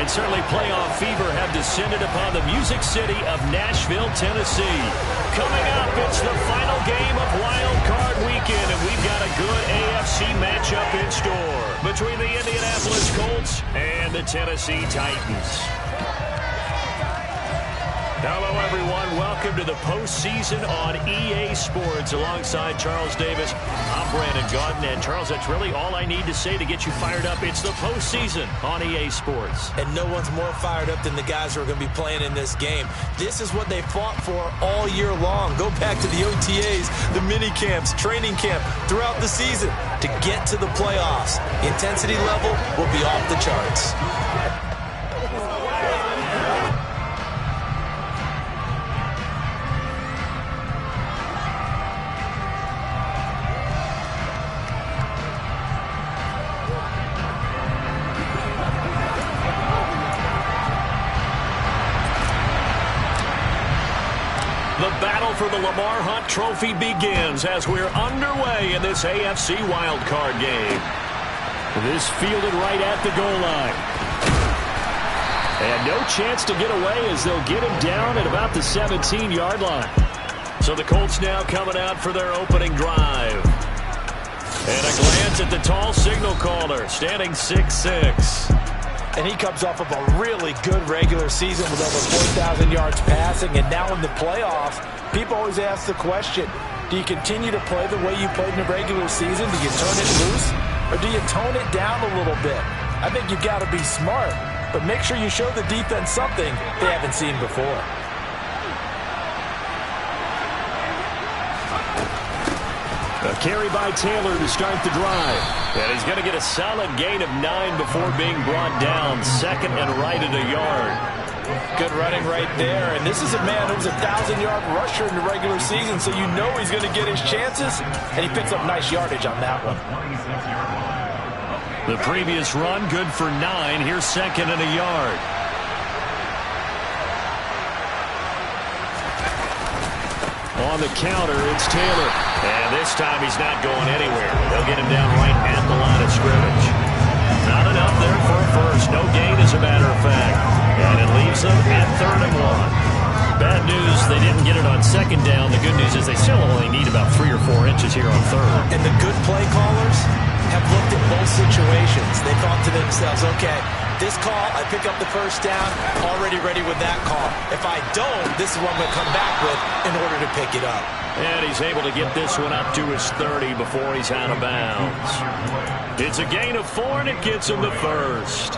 And certainly playoff fever have descended upon the Music City of Nashville, Tennessee. Coming up, it's the final game of Wild Card Weekend, and we've got a good AFC matchup in store between the Indianapolis Colts and the Tennessee Titans. Hello, everyone. Welcome to the postseason on EA Sports. Alongside Charles Davis, I'm Brandon Gaudin. And, Charles, that's really all I need to say to get you fired up. It's the postseason on EA Sports. And no one's more fired up than the guys who are going to be playing in this game. This is what they fought for all year long. Go back to the OTAs, the mini camps, training camp, throughout the season to get to the playoffs. The intensity level will be off the charts. The battle for the Lamar Hunt Trophy begins as we're underway in this AFC wildcard game. This fielded right at the goal line. And no chance to get away as they'll get him down at about the 17-yard line. So the Colts now coming out for their opening drive. And a glance at the tall signal caller, standing 6'6". And he comes off of a really good regular season with over 4,000 yards passing. And now in the playoffs, people always ask the question, do you continue to play the way you played in the regular season? Do you turn it loose? Or do you tone it down a little bit? I think you've got to be smart, but make sure you show the defense something they haven't seen before. A carry by Taylor to start the drive. And he's going to get a solid gain of 9 before being brought down. Second and right at a yard. Good running right there. And this is a man who's a 1,000-yard rusher in the regular season, so you know he's going to get his chances. And he picks up nice yardage on that one. The previous run, good for 9. Here's second and a yard. On the counter, it's Taylor. And this time he's not going anywhere. They'll get him down right at the line of scrimmage. Not enough there for a first. No gain, as a matter of fact. And it leaves them at 3rd and 1. Bad news, they didn't get it on second down. The good news is they still only need about 3 or 4 inches here on third. And the good play callers have looked at both situations. They thought to themselves, okay, this call, I pick up the first down, already ready with that call. If I don't, this is what I'm going to come back with in order to pick it up. And he's able to get this one up to his 30 before he's out of bounds. It's a gain of 4, and it gets him the first.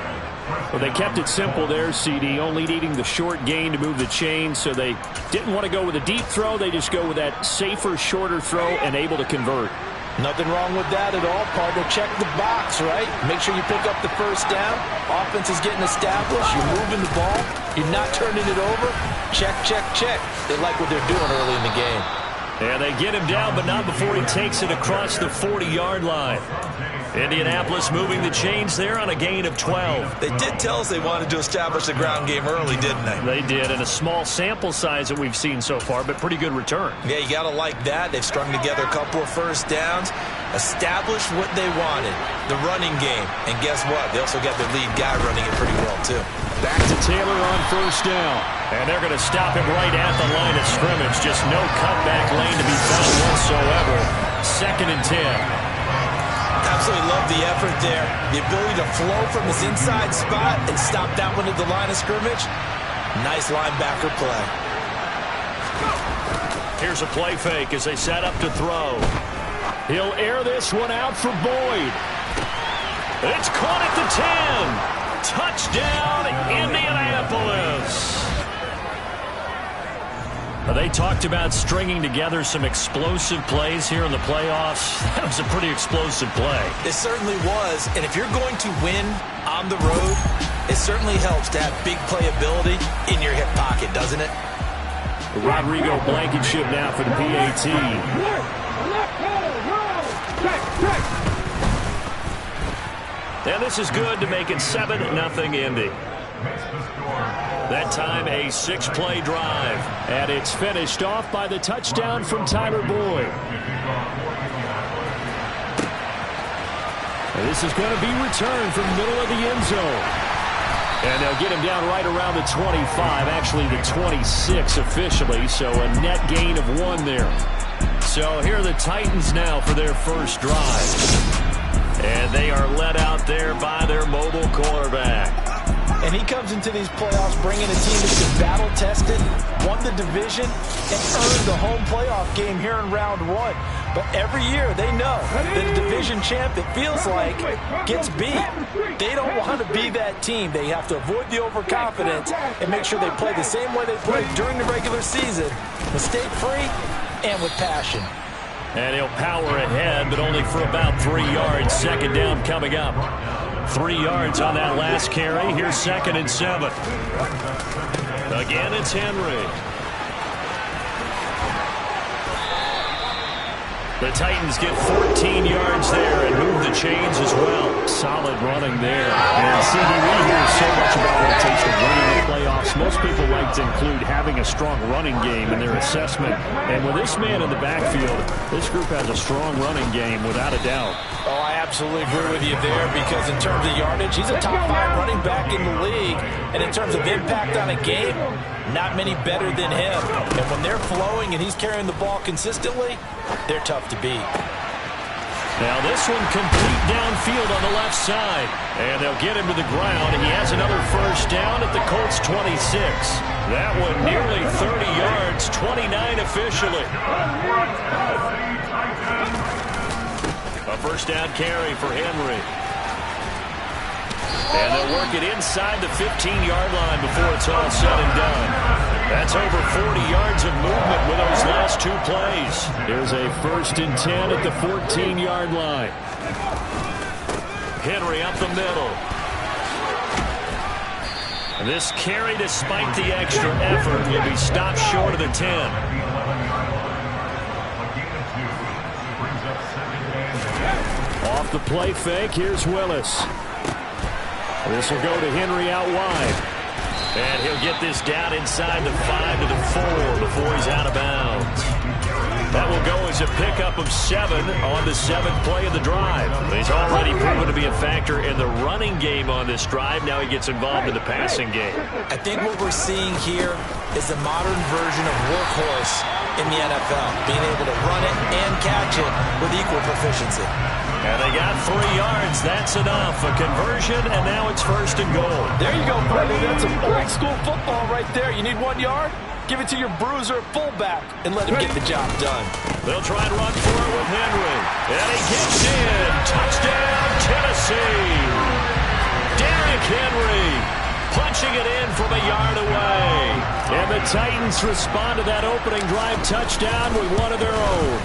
Well, they kept it simple there, CD, only needing the short gain to move the chain, so they didn't want to go with a deep throw. They just go with that safer, shorter throw and able to convert. Nothing wrong with that at all, partner. Check the box, right? Make sure you pick up the first down. Offense is getting established. You're moving the ball. You're not turning it over. Check, check, check. They like what they're doing early in the game. And they get him down, but not before he takes it across the 40-yard line. Indianapolis moving the chains there on a gain of 12. They did tell us they wanted to establish the ground game early, didn't they? They did, in a small sample size that we've seen so far, but pretty good return. Yeah, you got to like that. They've strung together a couple of first downs, established what they wanted, the running game. And guess what? They also got their lead guy running it pretty well, too. Back to Taylor on first down. And they're going to stop him right at the line of scrimmage. Just no cutback lane to be found whatsoever. 2nd and 10. Absolutely love the effort there. The ability to flow from his inside spot and stop that one at the line of scrimmage. Nice linebacker play. Here's a play fake as they set up to throw. He'll air this one out for Boyd. It's caught at the 10. Touchdown, Indianapolis. They talked about stringing together some explosive plays here in the playoffs. That was a pretty explosive play. It certainly was. And if you're going to win on the road, it certainly helps to have big playability in your hip pocket, doesn't it? Rodrigo Blankenship now for the PAT. And this is good to make it 7-0 Indy. That time a 6-play drive. And it's finished off by the touchdown from Tyler Boyd. And this is going to be returned from the middle of the end zone. And they'll get him down right around the 25, actually the 26 officially, so a net gain of 1 there. So here are the Titans now for their first drive. And they are led out there by their mobile quarterback. And he comes into these playoffs bringing a team that's been battle-tested, won the division, and earned the home playoff game here in round 1. But every year they know that a division champ, it feels like, gets beat. They don't want to be that team. They have to avoid the overconfidence and make sure they play the same way they played during the regular season, mistake-free and with passion. And he'll power ahead, but only for about 3 yards. Second down coming up. 3 yards on that last carry. Here's 2nd and 7. Again, it's Henry. The Titans get 14 yards there and move the chains as well. Solid running there. And CD, we hear so much about what it takes to win in the playoffs. Most people like to include having a strong running game in their assessment. And with this man in the backfield, this group has a strong running game without a doubt. Oh, I absolutely agree with you there because in terms of yardage, he's a top 5 running back in the league. And in terms of impact on a game, not many better than him. And when they're flowing and he's carrying the ball consistently, they're tough to beat. Now this one complete downfield on the left side. And they'll get him to the ground. He has another first down at the Colts 26. That one nearly 30 yards, 29 officially. A first down carry for Henry. And they'll work it inside the 15-yard line before it's all said and done. That's over 40 yards of movement with those last 2 plays. Here's a 1st and 10 at the 14-yard line. Henry up the middle. And this carry, despite the extra effort, will be stopped short of the 10. Off the play fake, here's Willis. This will go to Henry out wide. And he'll get this down inside the 5 to the 4 before he's out of bounds. That will go as a pickup of 7 on the 7th play of the drive. He's already proven to be a factor in the running game on this drive. Now he gets involved in the passing game. I think what we're seeing here is the modern version of workhorse in the NFL, being able to run it and catch it with equal proficiency. And they got 3 yards. That's enough. A conversion, and now it's 1st and goal. There you go, buddy. That's some old-school football right there. You need 1 yard? Give it to your bruiser fullback and let him get the job done. They'll try and run for it with Henry. And he gets in. Touchdown, Tennessee. Derrick Henry punching it in from a yard away. And the Titans respond to that opening drive touchdown with one of their own.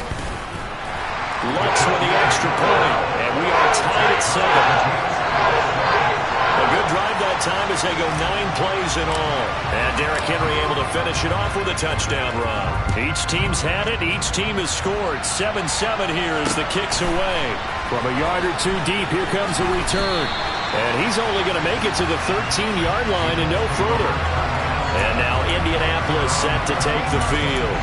Lutz with the extra point, and we are tied at 7. A good drive that time as they go 9 plays in all. And Derrick Henry able to finish it off with a touchdown run. Each team's had it. Each team has scored. 7-7 here as the kick's away. From a yard or 2 deep, here comes a return. And he's only going to make it to the 13-yard line and no further. And now Indianapolis set to take the field.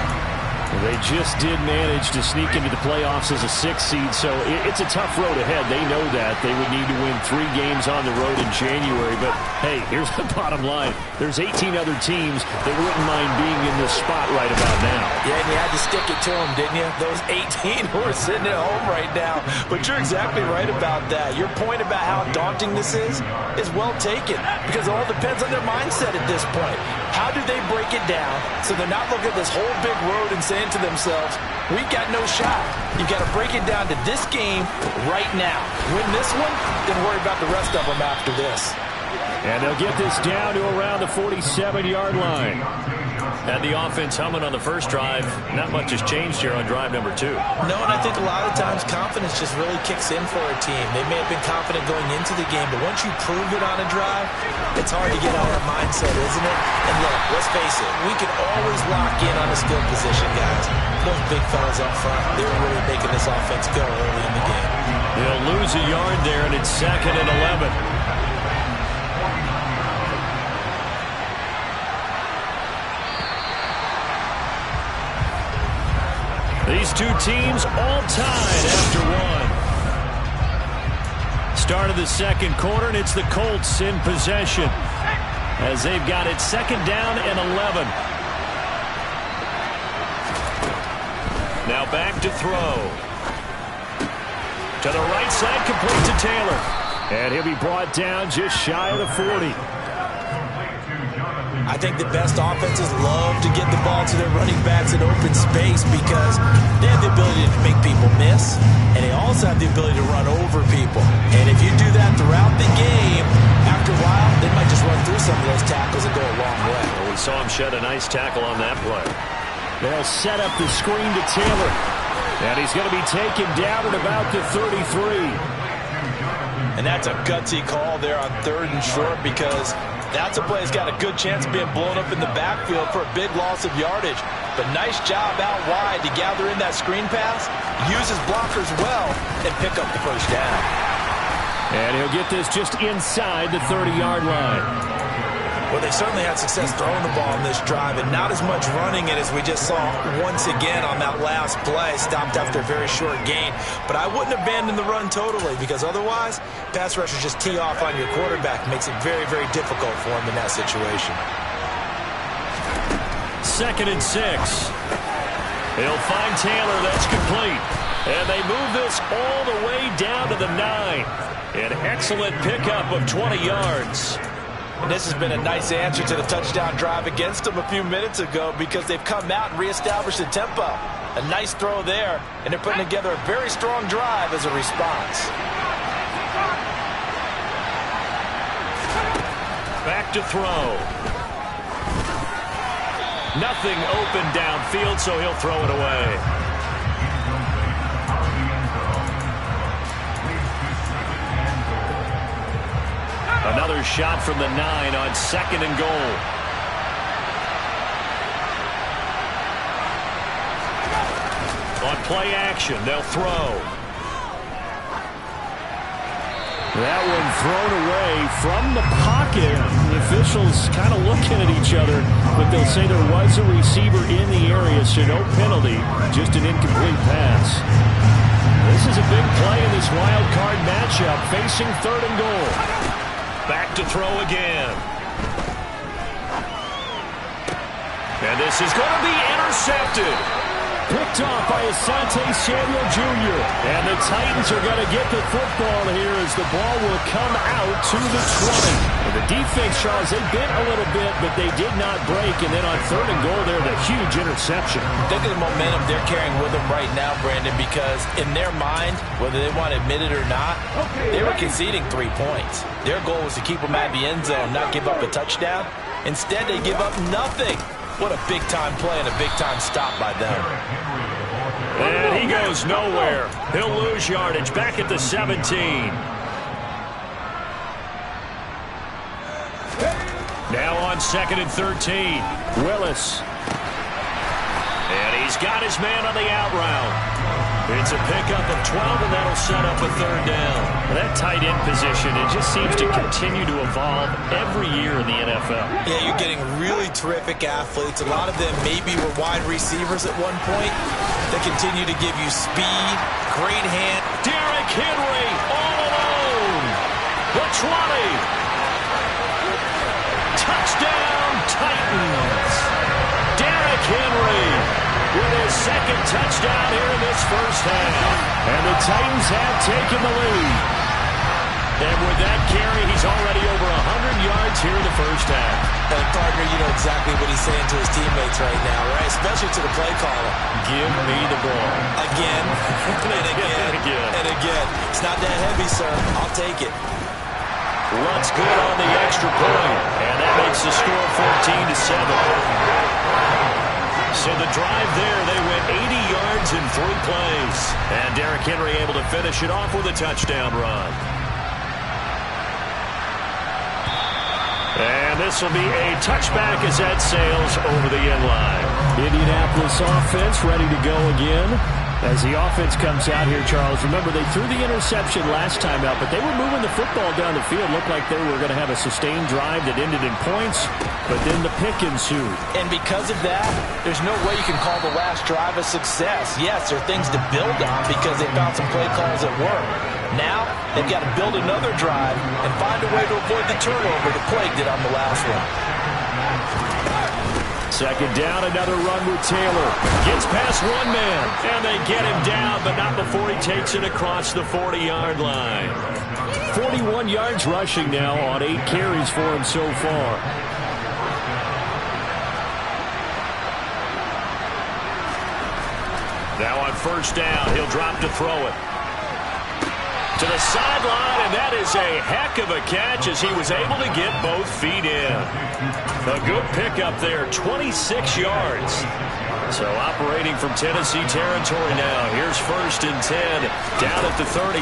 They just did manage to sneak into the playoffs as a 6th seed, so it's a tough road ahead. They know that. They would need to win 3 games on the road in January. But, hey, here's the bottom line. There's 18 other teams that wouldn't mind being in this spot right about now. Yeah, and you had to stick it to them, didn't you? Those 18 who are sitting at home right now. But you're exactly right about that. Your point about how daunting this is well taken because it all depends on their mindset at this point. How do they break it down so they're not looking at this whole big road and saying to themselves, we got no shot. You got to break it down to this game right now. Win this one, then worry about the rest of them after this. And they'll get this down to around the 47-yard line. Had the offense humming on the first drive. Not much has changed here on drive number 2. No, and I think a lot of times confidence just really kicks in for a team. They may have been confident going into the game, but once you prove it on a drive, it's hard to get out of that mindset, isn't it? And look, let's face it, we can always lock in on a skill position, guys. Those big fellas up front, they're really making this offense go early in the game. They'll lose a yard there, and it's 2nd and 11. These 2 teams all tied after 1. Start of the second quarter, and it's the Colts in possession as they've got it second down and 11. Now back to throw. To the right side, complete to Taylor. And he'll be brought down just shy of the 40. I think the best offenses love to get the ball to their running backs in open space because they have the ability to make people miss, and they also have the ability to run over people. And if you do that throughout the game, after a while, they might just run through some of those tackles and go a long way. Well, we saw him shed a nice tackle on that play. They'll set up the screen to Taylor. And he's going to be taken down at about the 33. And that's a gutsy call there on 3rd and short because that's a play that's got a good chance of being blown up in the backfield for a big loss of yardage. But nice job out wide to gather in that screen pass, use his blockers well, and pick up the first down. And he'll get this just inside the 30-yard line. Well, they certainly had success throwing the ball in this drive and not as much running it as we just saw once again on that last play. Stopped after a very short gain. But I wouldn't abandon the run totally because otherwise, pass rushers just tee off on your quarterback. Makes it very, very difficult for him in that situation. 2nd and 6. He'll find Taylor. That's complete. And they move this all the way down to the 9. An excellent pickup of 20 yards. And this has been a nice answer to the touchdown drive against them a few minutes ago because they've come out and reestablished the tempo. A nice throw there, and they're putting together a very strong drive as a response. Back to throw. Nothing open downfield, so he'll throw it away. Another shot from the 9 on 2nd and goal. On play action, they'll throw. That one thrown away from the pocket. The officials kind of looking at each other, but they'll say there was a receiver in the area, so no penalty, just an incomplete pass. This is a big play in this wild card matchup, facing 3rd and goal. Back to throw again. And this is going to be intercepted. Picked off by Asante Samuel Jr. And the Titans are going to get the football here as the ball will come out to the 20. And the defense, Charles, they bit a little bit, but they did not break. And then on 3rd and goal, there's a huge interception. Think of the momentum they're carrying with them right now, Brandon, because in their mind, whether they want to admit it or not, they were conceding 3 points. Their goal was to keep them at the end zone, not give up a touchdown. Instead, they give up nothing. What a big-time play and a big-time stop by them. And he goes nowhere. He'll lose yardage back at the 17. Now on 2nd and 13. Willis. And he's got his man on the out route. It's a pickup of 12, and that'll set up a 3rd down. Well, that tight end position, it just seems to continue to evolve every year in the NFL. Yeah, you're getting really terrific athletes. A lot of them maybe were wide receivers at one point. They continue to give you speed, great hand. Derrick Henry all alone. The 20. Touchdown, Titans. Derrick Henry with his 2nd touchdown here in this first half. And the Titans have taken the lead. And with that carry, he's already over 100 yards here in the first half. And partner, you know exactly what he's saying to his teammates right now, right? Especially to the play caller. Give me the ball. Again, and again, and again. It's not that heavy, sir. I'll take it. Runs good on the extra point. And that makes the score 14-7. So the drive there, they went 80 yards in 3 plays. And Derrick Henry able to finish it off with a touchdown run. And this will be a touchback as that sails over the end line. Indianapolis offense ready to go again. As the offense comes out here, Charles, remember they threw the interception last time out, but they were moving the football down the field. Looked like they were going to have a sustained drive that ended in points, but then the pick ensued. And because of that, there's no way you can call the last drive a success. Yes, there are things to build on because they found some play calls that work. Now, they've got to build another drive and find a way to avoid the turnover the play did on the last one. Second down, another run with Taylor. Gets past one man, and they get him down, but not before he takes it across the 40-yard line. 41 yards rushing now on 8 carries for him so far. Now on first down, he'll drop to throw it. To the sideline, and that is a heck of a catch as he was able to get both feet in. A good pickup there, 26 yards. So operating from Tennessee territory now. Here's first and 10, down at the 33.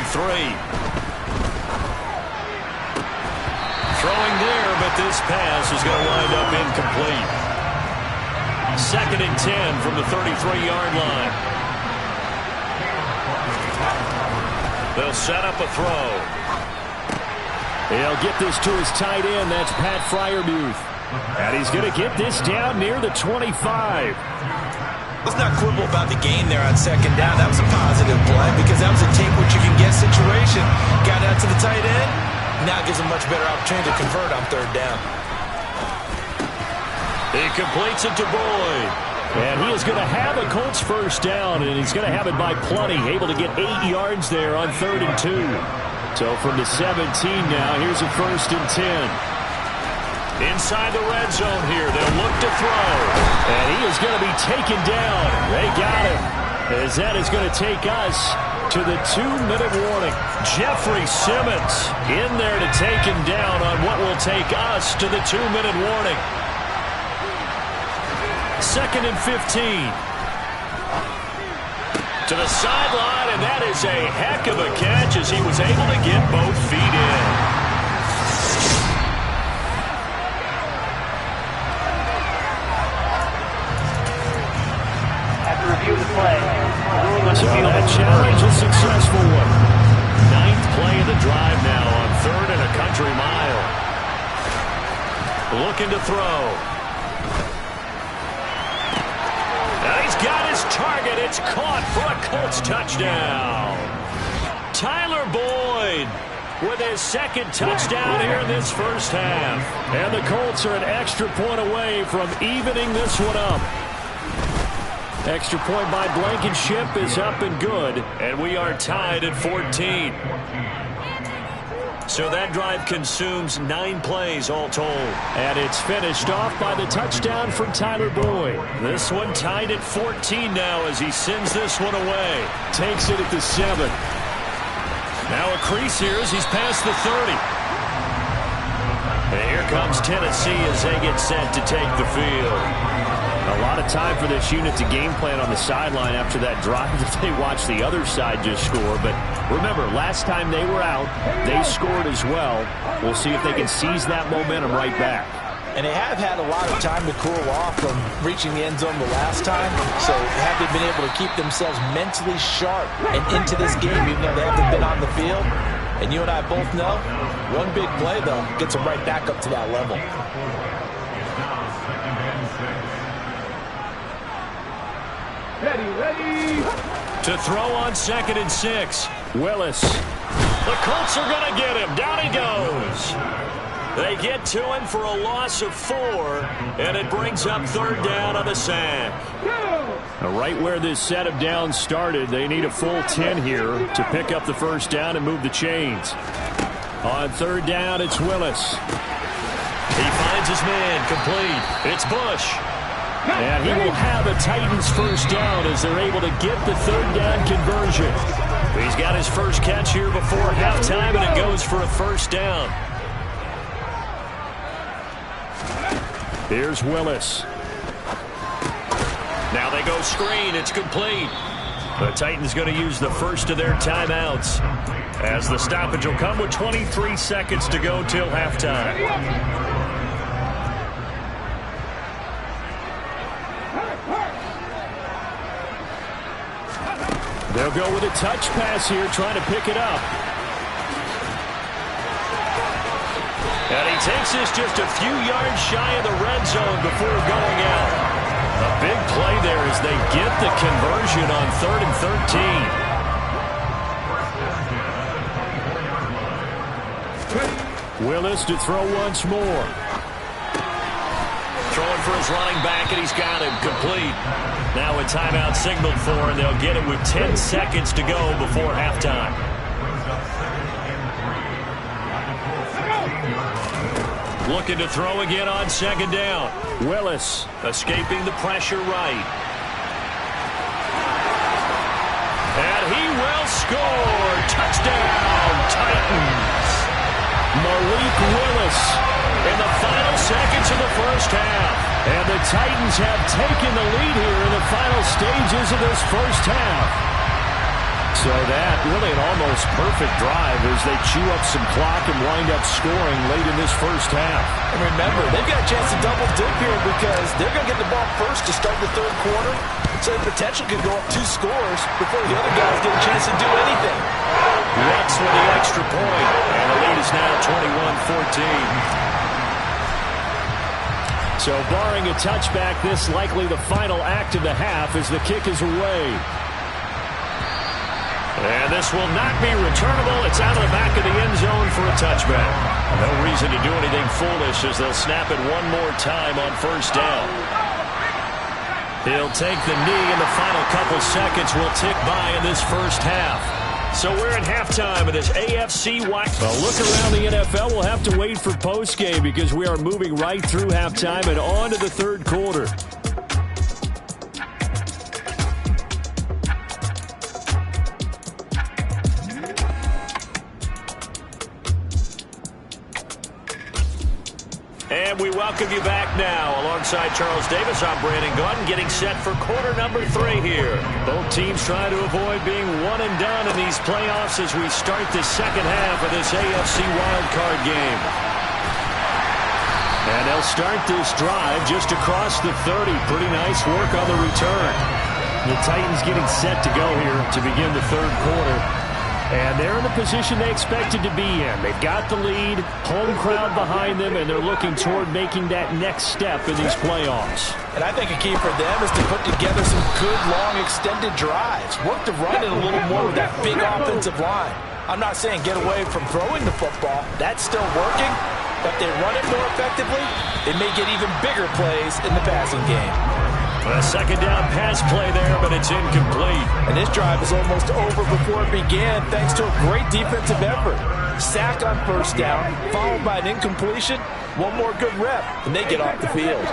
Throwing there, but this pass is going to wind up incomplete. Second and 10 from the 33-yard line. They'll set up a throw. He'll get this to his tight end. That's Pat Freiermuth. And he's going to get this down near the 25. Let's not quibble about the gain there on second down. That was a positive play because that was a take-what-you-can-get situation. Got out to the tight end. Now gives him much better opportunity to convert on third down. He completes it to Boyd. And he is going to have a Colts first down, and he's going to have it by plenty. Able to get 8 yards there on 3rd and 2. So from the 17 now, here's a first and 10. Inside the red zone here, they'll look to throw. And he is going to be taken down. They got him. As that is going to take us to the 2-minute warning. Jeffrey Simmons in there to take him down on what will take us to the 2-minute warning. Second and 15. To the sideline, and that is a heck of a catch as he was able to get both feet in. After review of the play, so that challenge a successful one. 9th play of the drive now on 3rd and a country mile. Looking to throw. He's got his target. It's caught for a Colts touchdown. Tyler Boyd with his second touchdown here in this first half. And the Colts are an extra point away from evening this one up. Extra point by Blankenship is up and good. And we are tied at 14. So that drive consumes 9 plays all told. And it's finished off by the touchdown from Tyler Boyd. This one tied at 14 now as he sends this one away. Takes it at the 7. Now a crease here as he's past the 30. And here comes Tennessee as they get set to take the field. A lot of time for this unit to game plan on the sideline after that drive that they watched the other side just score. But remember, last time they were out, they scored as well. We'll see if they can seize that momentum right back. And they have had a lot of time to cool off from reaching the end zone the last time. So have they been able to keep themselves mentally sharp and into this game even though they haven't been on the field? And you and I both know, one big play, though, gets them right back up to that level. ready. To throw on 2nd and 6. Willis. The Colts are going to get him. Down he goes. They get to him for a loss of 4, and it brings up 3rd down on the sack. Right where this set of downs started, they need a full 10 here to pick up the first down and move the chains. On 3rd down, it's Willis. He finds his man complete. It's Bush. And he will have a Titans first down as they're able to get the 3rd down conversion. He's got his first catch here before halftime, and it goes for a first down. Here's Willis. Now they go screen. It's complete. The Titans going to use the first of their timeouts as the stoppage will come with 23 seconds to go till halftime. They'll go with a touch pass here, trying to pick it up. And he takes this just a few yards shy of the red zone before going out. A big play there as they get the conversion on 3rd and 13. Willis to throw once more. Throwing for his running back, and he's got him complete. Now a timeout signaled for, and they'll get it with 10 seconds to go before halftime. Looking to throw again on second down. Willis escaping the pressure right. And he will score. Touchdown, Titans. Malik Willis in the final seconds of the first half. And the Titans have taken the lead here in the final stages of this first half. So that really an almost perfect drive as they chew up some clock and wind up scoring late in this first half. And remember, they've got a chance to double dip here because they're going to get the ball first to start the third quarter. So the potential could go up 2 scores before the other guys get a chance to do anything. Rex with the extra point, and the lead is now 21-14. So barring a touchback, this likely the final act of the half as the kick is away. And this will not be returnable. It's out of the back of the end zone for a touchback. No reason to do anything foolish as they'll snap it one more time on first down. He'll take the knee, and the final couple seconds will tick by in this first half. So we're at halftime of this AFC West. Well, look around the NFL. We'll have to wait for postgame because we are moving right through halftime and on to the third quarter. And we welcome you back now. Alongside Charles Davis, I'm Brandon Gaudin, getting set for quarter number 3 here. Both teams trying to avoid being one and done in these playoffs as we start the second half of this AFC wildcard game. And they'll start this drive just across the 30. Pretty nice work on the return. The Titans getting set to go here to begin the third quarter. And they're in the position they expected to be in. They've got the lead, home crowd behind them, and they're looking toward making that next step in these playoffs. And I think a key for them is to put together some good, long, extended drives. Work to run it a little more with that big offensive line. I'm not saying get away from throwing the football. That's still working. But if they run it more effectively, they may get even bigger plays in the passing game. A second down pass play there, but it's incomplete. And this drive is almost over before it began thanks to a great defensive effort. Sack on first down, followed by an incompletion. One more good rep, and they get off the field.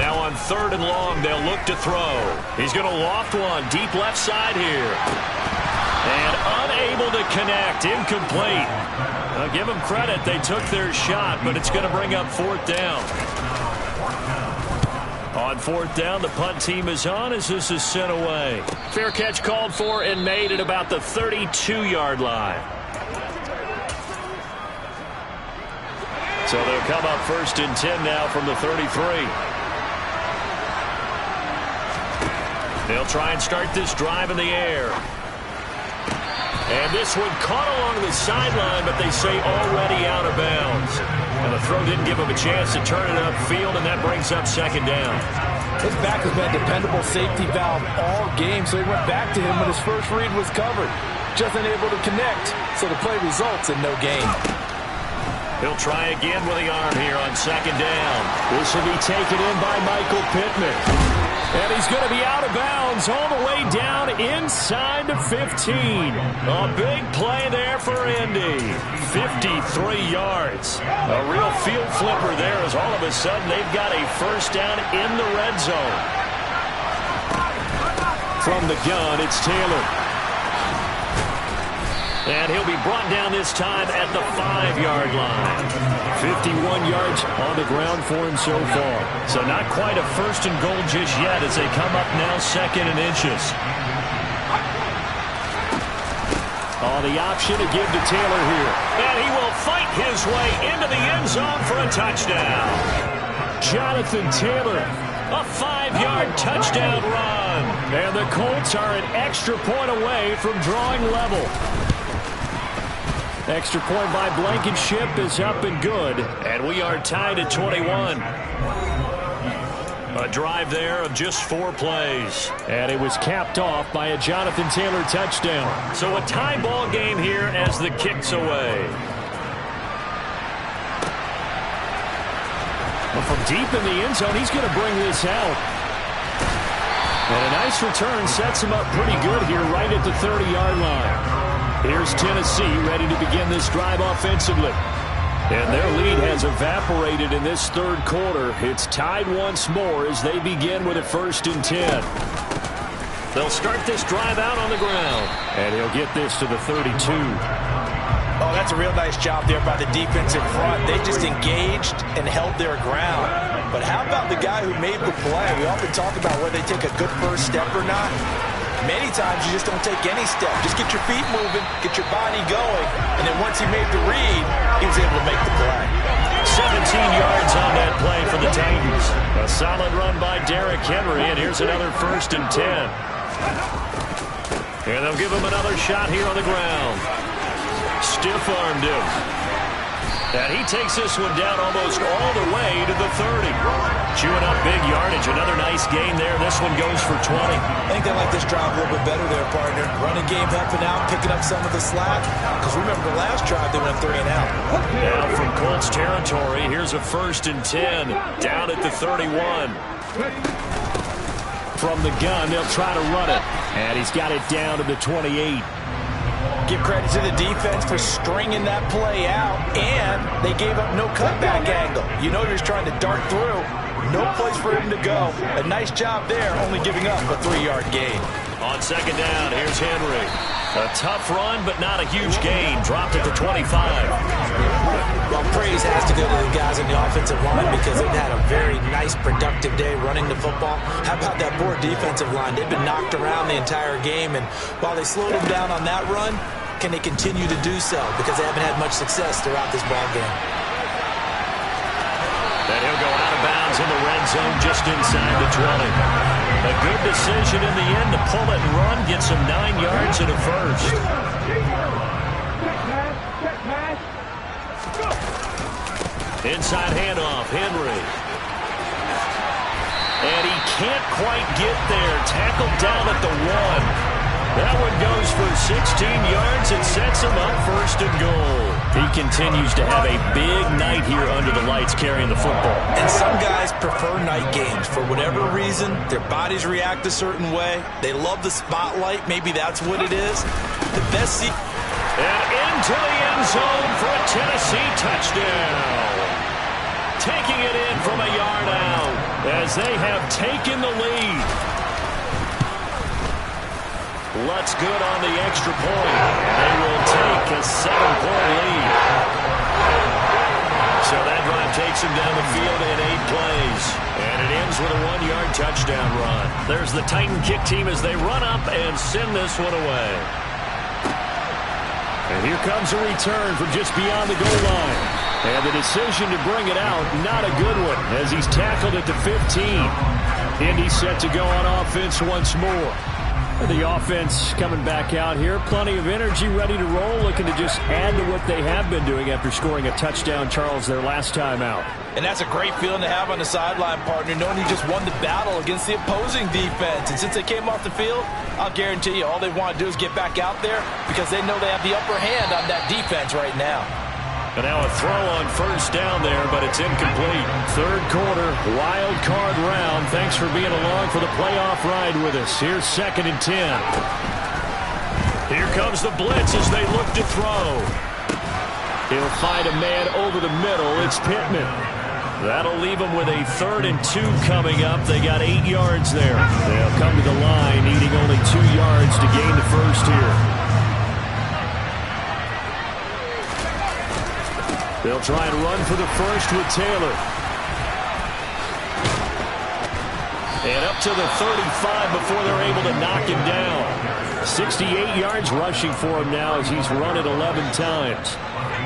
Now on third and long, they'll look to throw. He's going to loft one deep left side here. And unable to connect, incomplete. I'll give them credit, they took their shot, but it's going to bring up fourth down. On fourth down, the punt team is on as this is sent away. Fair catch called for and made at about the 32-yard line. So they'll come up first and 10 now from the 33. They'll try and start this drive in the air. And this one caught along the sideline, but they say already out of bounds. And the throw didn't give him a chance to turn it upfield, and that brings up second down. His back has been a dependable safety valve all game, so he went back to him when his first read was covered. Just unable to connect, so the play results in no gain. He'll try again with the arm here on second down. This will be taken in by Michael Pittman. And he's going to be out of bounds all the way down inside the 15. A big play there for Indy. 53 yards. A real field flipper there as all of a sudden they've got a first down in the red zone. From the gun, it's Taylor. And he'll be brought down this time at the 5-yard line. 51 yards on the ground for him so far. So not quite a first and goal just yet as they come up now second and inches. Oh, the option to give to Taylor here. And he will fight his way into the end zone for a touchdown. Jonathan Taylor, a 5-yard touchdown run. And the Colts are an extra point away from drawing level. Extra point by Blankenship is up and good. And we are tied at 21. A drive there of just 4 plays. And it was capped off by a Jonathan Taylor touchdown. So a tie ball game here as the kick's away. Well, from deep in the end zone, he's going to bring this out. And a nice return sets him up pretty good here right at the 30-yard line. Here's Tennessee ready to begin this drive offensively. And their lead has evaporated in this third quarter. It's tied once more as they begin with a 1st and 10. They'll start this drive out on the ground. And he'll get this to the 32. Oh, that's a real nice job there by the defensive front. They just engaged and held their ground. But how about the guy who made the play? We often talk about whether they take a good first step or not. Many times you just don't take any step. Just get your feet moving, get your body going, and then once he made the read, he was able to make the play. 17 yards on that play for the Titans. A solid run by Derrick Henry, and here's another 1st and 10. And they'll give him another shot here on the ground. Stiff-armed him. And he takes this one down almost all the way to the 30. Chewing up big yardage. Another nice gain there. This one goes for 20. I think they like this drive a little bit better there, partner. Running game helping out, picking up some of the slack. Because remember the last drive, they went 3 and out. Now from Colts territory, here's a 1st and 10. Down at the 31. From the gun, they'll try to run it. And he's got it down to the 28. Give credit to the defense for stringing that play out, and they gave up no cutback angle. You know he was trying to dart through. No place for him to go. A nice job there, only giving up a 3-yard gain. On 2nd down, here's Henry. A tough run, but not a huge gain. Dropped at the 25. Well, praise has to go to the guys in the offensive line because they've had a very nice, productive day running the football. How about that poor defensive line? They've been knocked around the entire game, and while they slowed them down on that run, can they continue to do so? Because they haven't had much success throughout this ball game. Then he'll go out of bounds in the red zone just inside the 20. A good decision in the end to pull it and run, gets him 9 yards and a 1st. Inside handoff, Henry. And he can't quite get there. Tackled down at the 1. That one goes for 16 yards and sets him up 1st and goal. He continues to have a big night here under the lights carrying the football. And some guys prefer night games. For whatever reason, their bodies react a certain way. They love the spotlight. Maybe that's what it is. The best seat. And into the end zone for a Tennessee touchdown. Taking it in from a yard out as they have taken the lead. Lutz good on the extra point. They will take a 7-point lead. So that drive takes him down the field in 8 plays. And it ends with a 1-yard touchdown run. There's the Titan kick team as they run up and send this one away. And here comes a return from just beyond the goal line. And the decision to bring it out, not a good one, as he's tackled at the 15. Indy set to go on offense once more. The offense coming back out here. Plenty of energy, ready to roll, looking to just add to what they have been doing after scoring a touchdown, Charles, their last time out. And that's a great feeling to have on the sideline, partner, knowing you just won the battle against the opposing defense. And since they came off the field, I'll guarantee you all they want to do is get back out there because they know they have the upper hand on that defense right now. And now a throw on 1st down there, but it's incomplete. Third quarter, wild card round. Thanks for being along for the playoff ride with us. Here's 2nd and 10. Here comes the blitz as they look to throw. He'll find a man over the middle. It's Pittman. That'll leave them with a 3rd and 2 coming up. They got 8 yards there. They'll come to the line, needing only 2 yards to gain the 1st here. They'll try and run for the 1st with Taylor. And up to the 35 before they're able to knock him down. 68 yards rushing for him now as he's run it 11 times.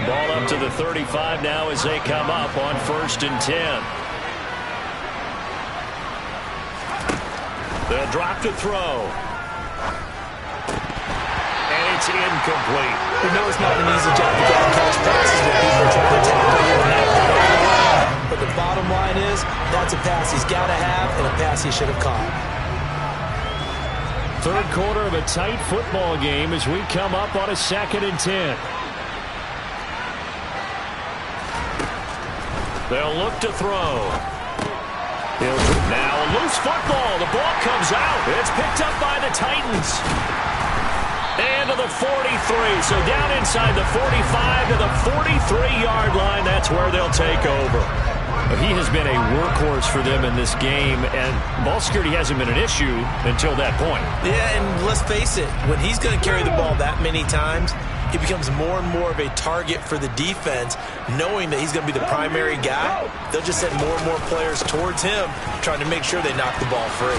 Ball up to the 35 now as they come up on 1st and 10. They'll drop to throw. And it's incomplete. We know it's not an easy job to catch passes when people are trying to tackle you and not. But the bottom line is, that's a pass he's got to have and a pass he should have caught. Third quarter of a tight football game as we come up on a 2nd and 10. They'll look to throw. Now a loose football. The ball comes out. It's picked up by the Titans. And to the 43. So down inside the 45 to the 43-yard line. That's where they'll take over. He has been a workhorse for them in this game, and ball security hasn't been an issue until that point. Yeah, and let's face it, when he's going to carry the ball that many times, he becomes more and more of a target for the defense, knowing that he's going to be the primary guy. They'll just send more and more players towards him, trying to make sure they knock the ball free.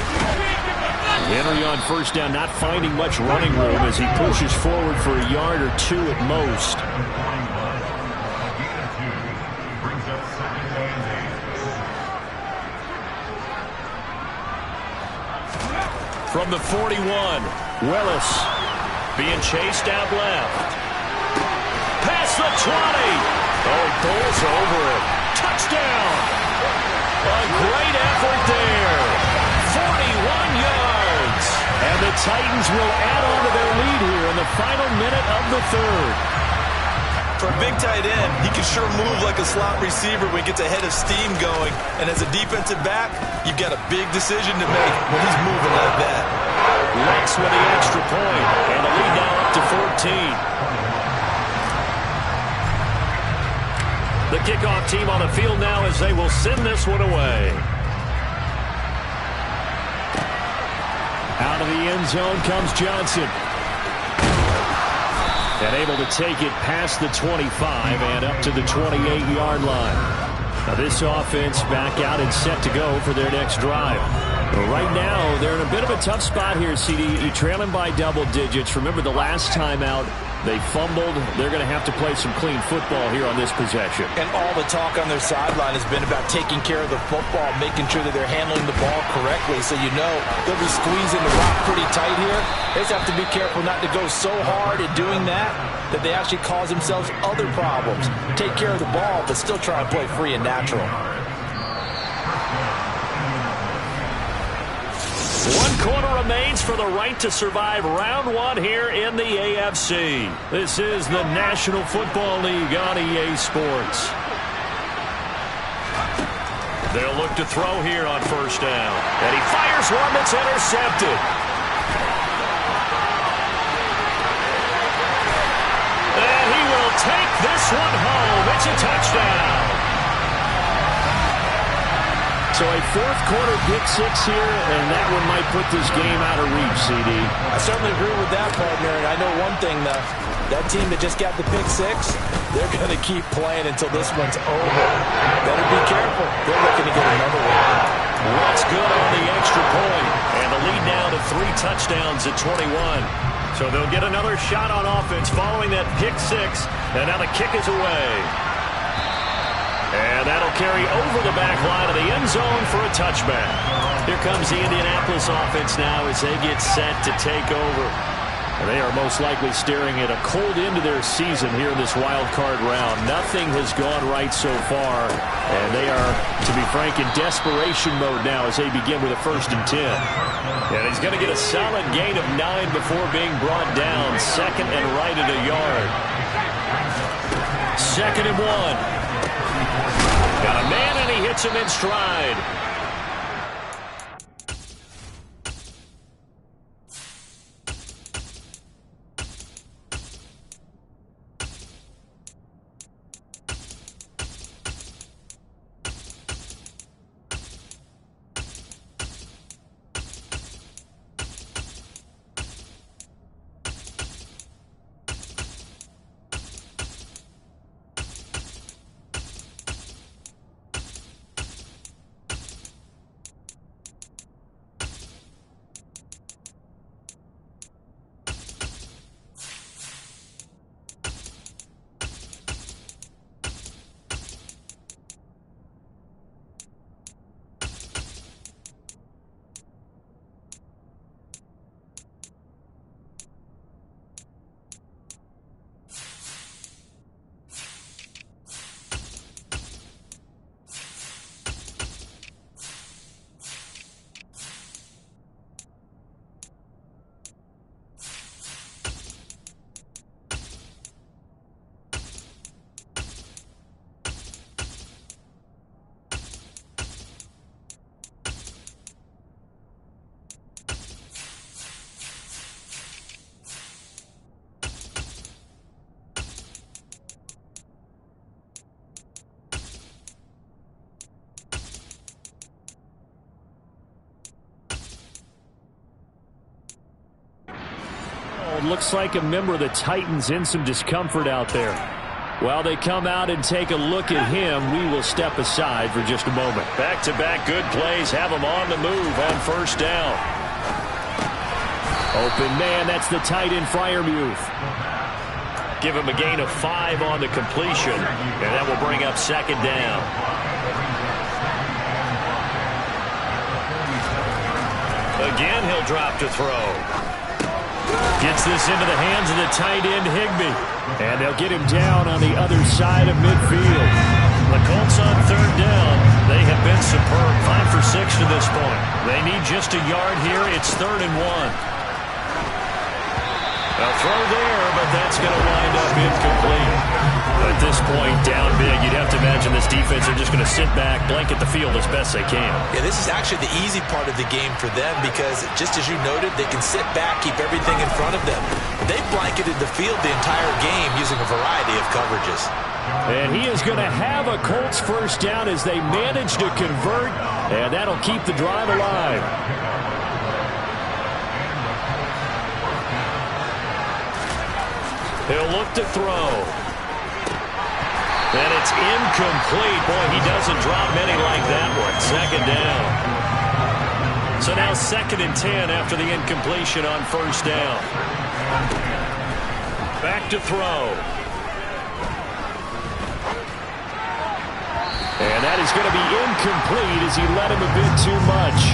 Henry on first down, not finding much running room as he pushes forward for a yard or two at most. From the 41, Willis being chased out left. Past the 20. Oh, he pulls over it. Touchdown. A great effort there. 41 yards. And the Titans will add on to their lead here in the final minute of the third. For a big tight end, he can sure move like a slot receiver when he gets a head of steam going. And as a defensive back, you've got a big decision to make when he's moving like that. Lex with the extra point. And the lead now up to 14. The kickoff team on the field now as they will send this one away. Out of the end zone comes Johnson. And able to take it past the 25 and up to the 28-yard line. Now this offense back out and set to go for their next drive. But right now, they're in a bit of a tough spot here, CD. You're trailing by double digits. Remember the last time out, they fumbled. They're going to have to play some clean football here on this possession. And all the talk on their sideline has been about taking care of the football, making sure that they're handling the ball correctly. So you know they'll be squeezing the rock pretty tight here. They just have to be careful not to go so hard at doing that they actually cause themselves other problems. Take care of the ball, but still try and play free and natural. 1 quarter remains for the right to survive round 1 here in the AFC. This is the National Football League on EA Sports. They'll look to throw here on first down. And he fires one that's intercepted. And he will take this one home. It's a touchdown. So a fourth quarter pick six here, and that one might put this game out of reach, CD. I certainly agree with that, partner. And I know one thing, though. That team that just got the pick six, they're going to keep playing until this one's over. Better be careful. They're looking to get another one. What's good on the extra point. And the lead now to 3 touchdowns at 21. So they'll get another shot on offense following that pick six. And now the kick is away. And that'll carry over the back line of the end zone for a touchback. Here comes the Indianapolis offense now as they get set to take over. And they are most likely staring at a cold end to their season here in this wild card round. Nothing has gone right so far. And they are, to be frank, in desperation mode now as they begin with a 1st and 10. And he's going to get a solid gain of 9 before being brought down. 2nd and right at a yard. 2nd and 1. Got a man, and he hits him in stride. it looks like a member of the Titans in some discomfort out there. While they come out and take a look at him, we will step aside for just a moment. Back-to-back good plays have him on the move on first down. Open man, that's the tight end Freiermuth. Give him a gain of 5 on the completion, and that will bring up second down. Again, he'll drop to throw. Gets this into the hands of the tight end Higbee. And they'll get him down on the other side of midfield. The Colts on third down. They have been superb. 5 for 6 to this point. They need just a yard here. It's 3rd and 1. A throw there, but that's going to wind up incomplete. At this point, down big, you'd have to imagine this defense are just going to sit back, blanket the field as best they can. Yeah, this is actually the easy part of the game for them because, just as you noted, they can sit back, keep everything in front of them. But they've blanketed the field the entire game using a variety of coverages. And he is going to have a Colts first down as they manage to convert, and that'll keep the drive alive. He'll look to throw. And it's incomplete. Boy, he doesn't drop many like that one. Second down. So now 2nd and 10 after the incompletion on first down. Back to throw. And that is going to be incomplete as he let him a bit too much.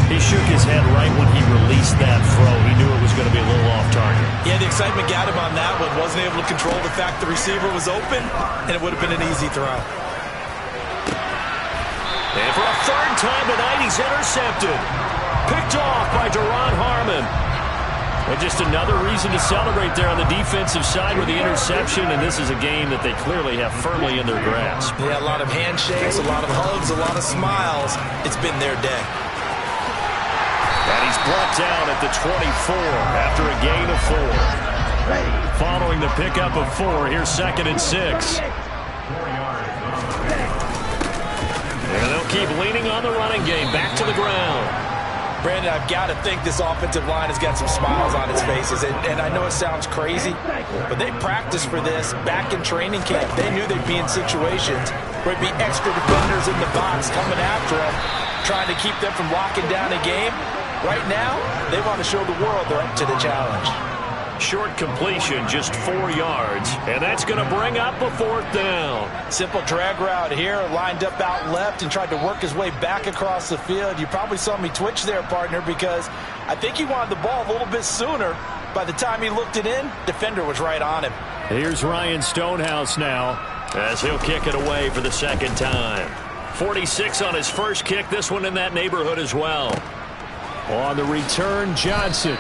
He shook his head right when he released that throw. He knew it was going to be a little off target. Yeah, the excitement got him on that one. Wasn't able to control the fact the receiver was open, and it would have been an easy throw. And for a 3rd time tonight, he's intercepted. Picked off by Duron Harmon. And just another reason to celebrate there on the defensive side with the interception, and this is a game that they clearly have firmly in their grasp. Yeah, a lot of handshakes, a lot of hugs, a lot of smiles. It's been their day. And he's brought down at the 24 after a gain of 4. Following the pickup of 4, here's 2nd and 6. And they'll keep leaning on the running game. Back to the ground. Brandon, I've got to think this offensive line has got some smiles on its faces. And I know it sounds crazy, but they practiced for this back in training camp. They knew they'd be in situations where it'd be extra defenders in the box coming after them, trying to keep them from locking down a game. Right now, they want to show the world they're up to the challenge. Short completion, just 4 yards, and that's going to bring up a 4th down. Simple drag route here, lined up out left and tried to work his way back across the field. You probably saw me twitch there, partner, because I think he wanted the ball a little bit sooner. By the time he looked it in, defender was right on him. Here's Ryan Stonehouse now, as he'll kick it away for the 2nd time. 46 on his first kick, this one in that neighborhood as well. On the return, Johnson.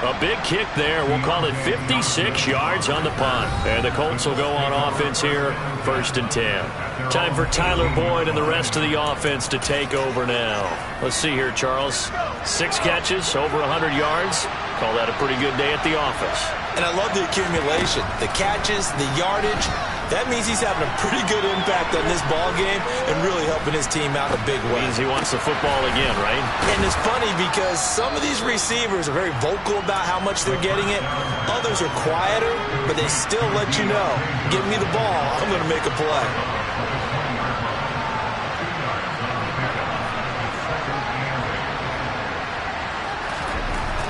A big kick there. We'll call it 56 yards on the punt. And the Colts will go on offense here, 1st and 10. Time for Tyler Boyd and the rest of the offense to take over now. Let's see here, Charles. 6 catches, over 100 yards. Call that a pretty good day at the office. And I love the accumulation, the catches, the yardage. That means he's having a pretty good impact on this ball game and really helping his team out in a big way. Means he wants the football again, right? And it's funny because some of these receivers are very vocal about how much they're getting it. Others are quieter, but they still let you know, give me the ball, I'm going to make a play.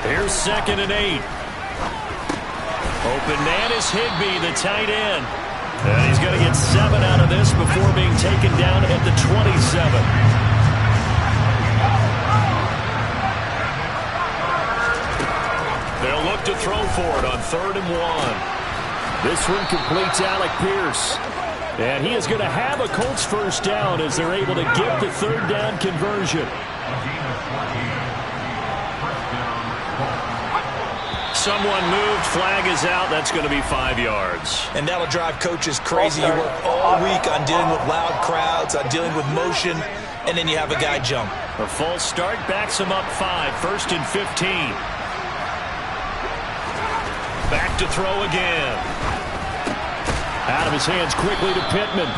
Here's 2nd and 8. Open man is Higbee, the tight end. And he's going to get 7 out of this before being taken down at the 27. They'll look to throw for it on 3rd and 1. This one completes Alec Pierce. And he is going to have a Colts first down as they're able to get the 3rd down conversion. Someone moved, flag is out. That's going to be 5 yards. And that'll drive coaches crazy. You work all week on dealing with loud crowds, on dealing with motion, and then you have a guy jump. A false start backs him up 5, 1st and 15. Back to throw again. Out of his hands quickly to Pittman.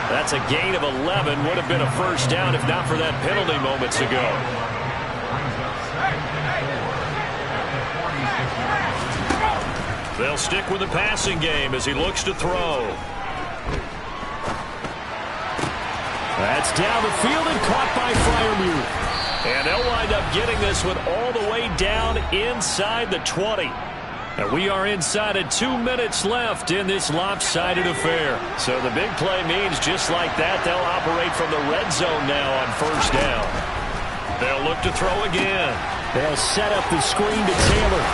That's a gain of 11. Would have been a first down if not for that penalty moments ago. They'll stick with the passing game as he looks to throw. That's down the field and caught by Freiermuth. And they'll wind up getting this one all the way down inside the 20. And we are inside of 2 minutes left in this lopsided affair. So the big play means just like that, they'll operate from the red zone now on first down. They'll look to throw again. They'll set up the screen to Taylor.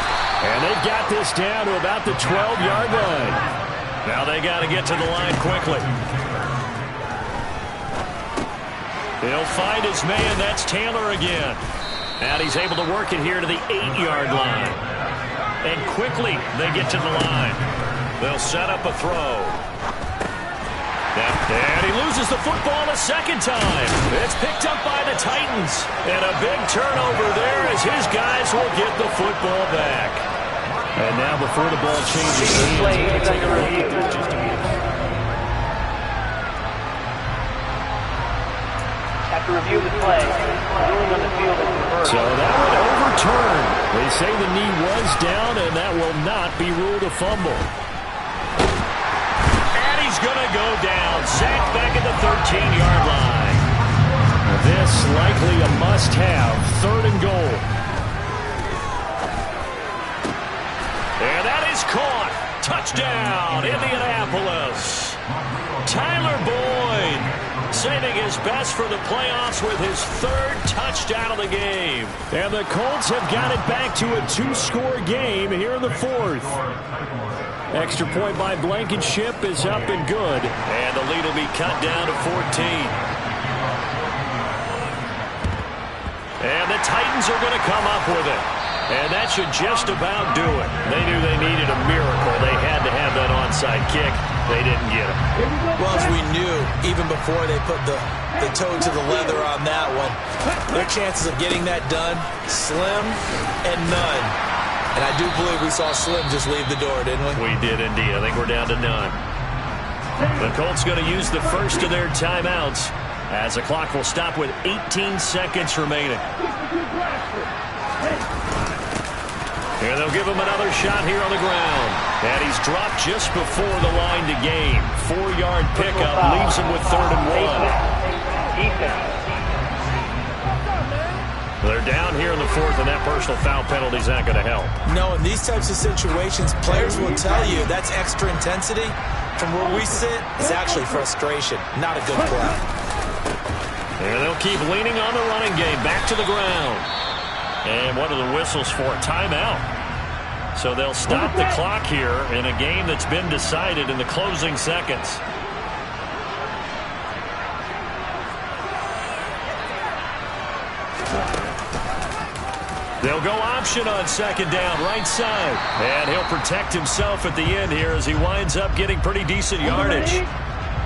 And they've got this down to about the 12-yard line. Now they got to get to the line quickly. He'll find his man. That's Taylor again. And he's able to work it here to the 8-yard line. And quickly they get to the line. They'll set up a throw. And he loses the football a second time. It's picked up by the Titans. And a big turnover there as his guys will get the football back. And now before the ball changes hands, we're going to take a look at this just a minute. To review the play, ruling on the field is reversed. So that one overturned. They say the knee was down, and that will not be ruled a fumble. And he's going to go down. Sacked back at the 13-yard line. This likely a must-have. 3rd and goal. And that is caught. Touchdown, Indianapolis. Tyler Boyd saving his best for the playoffs with his 3rd touchdown of the game. And the Colts have got it back to a 2-score game here in the 4th. Extra point by Blankenship is up and good. And the lead will be cut down to 14. And the Titans are going to come up with it. And that should just about do it. They knew they needed a miracle. They had to have that onside kick. They didn't get it. Well, as we knew, even before they put the toe to the leather on that one, their chances of getting that done, slim and none. And I do believe we saw Slim just leave the door, didn't we? We did indeed. I think we're down to none. The Colts going to use the first of their timeouts as the clock will stop with 18 seconds remaining. And they'll give him another shot here on the ground. And he's dropped just before the line to gain. 4-yard pickup leaves him with 3rd and 1. They're down here in the 4th, and that personal foul penalty is not going to help. No, in these types of situations, players will tell you that's extra intensity. From where we sit, it's actually frustration. Not a good play. And they'll keep leaning on the running game. Back to the ground. And what are the whistles for? Timeout. So they'll stop the clock here in a game that's been decided in the closing seconds. They'll go option on 2nd down, right side. And he'll protect himself at the end here as he winds up getting pretty decent yardage.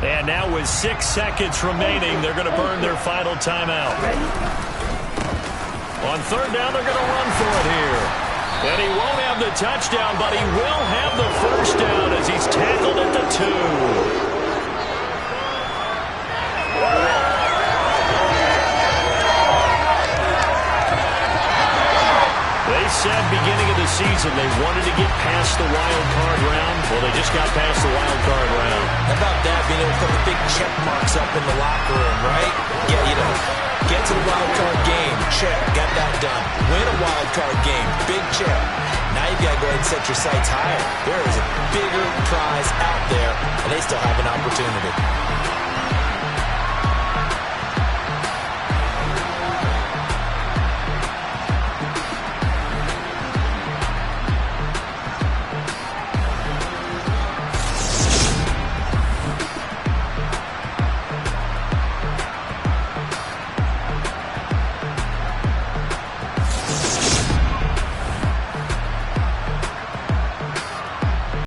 And now with 6 seconds remaining, they're going to burn their final timeout. On 3rd down, they're going to run for it here. And he won't have the touchdown, but he will have the first down as he's tackled at the 2. They said beginning of the season they wanted to get past the wild card round. Well, they just got past the wild card round. How about that, being able to put the big check marks up in the locker room, right? Yeah, you know, get to the wild card game, check, got that done. Win a wild card game, big check. Now you've got to go ahead and set your sights higher. There is a bigger prize out there, and they still have an opportunity.